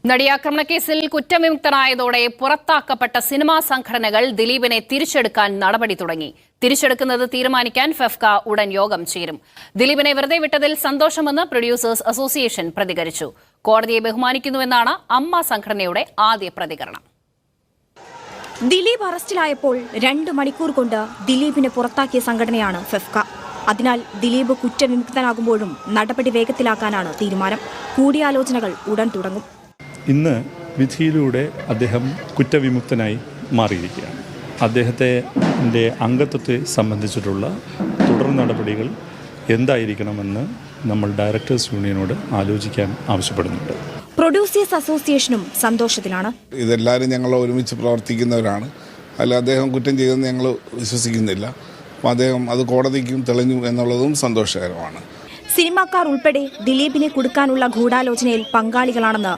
നടിയാക്രമണ കേസിൽ കുറ്റവിമുക്തനായതോടെ പുറത്താക്കപ്പെട്ട സിനിമാ സംഘടനകൾ ദിലീപിനെ തിരിച്ചെടുക്കാൻ നടപടി തുടങ്ങി. തിരിച്ചെടുക്കുന്നത് തീരുമാനിക്കാൻ ഫെഫ്ക ഉടൻ യോഗം ചേരും. ദിലീപിനെ വെറുതെ വിട്ടതിൽ സന്തോഷമെന്ന് പ്രൊഡ്യൂസേഴ്സ് അസോസിയേഷൻ പ്രതികരിച്ചു. കോടതിയെ ബഹുമാനിക്കുന്നുവെന്നാണ് അമ്മ സംഘടനയുടെ ആദ്യ പ്രതികരണം. ദിലീപ് അറസ്റ്റിലായപ്പോൾ 2 മണിക്കൂർ കൊണ്ട് ദിലീപിനെ പുറത്താക്കിയ സംഘടനയാണ് ഫെഫ്ക. അതിനാൽ ദിലീപ് കുറ്റവിമുക്തനാകുമ്പോഴും നടപടി വേഗത്തിലാക്കാനാണ് തീരുമാനം. കൂടിയാലോചനകൾ ഉടൻ തുടങ്ങും. ഇന്ന് വിധിയിലൂടെ അദ്ദേഹം കുറ്റവിമുക്തനായി മാറിയിരിക്കുകയാണ്. അദ്ദേഹത്തിൻ്റെ അംഗത്വത്തെ സംബന്ധിച്ചിട്ടുള്ള തുടർ നടപടികൾ എന്തായിരിക്കണമെന്ന് നമ്മൾ ഡയറക്ടേഴ്സ് യൂണിയനോട് ആലോചിക്കാൻ ആവശ്യപ്പെടുന്നുണ്ട്. പ്രൊഡ്യൂസേഴ്സ് അസോസിയേഷനും സന്തോഷത്തിലാണ്. ഇതെല്ലാവരും ഞങ്ങൾ ഒരുമിച്ച് പ്രവർത്തിക്കുന്നവരാണ്. അല്ല, അദ്ദേഹം കുറ്റം ചെയ്തെന്ന് ഞങ്ങൾ വിശ്വസിക്കുന്നില്ല. അപ്പോൾ അദ്ദേഹം അത് കോടതിക്കും തെളിഞ്ഞു എന്നുള്ളതും സന്തോഷകരമാണ്. സിനിമാക്കാർ ഉൾപ്പെടെ ദിലീപിനെ കുടുക്കാനുള്ള ഗൂഢാലോചനയിൽ പങ്കാളികളാണെന്ന്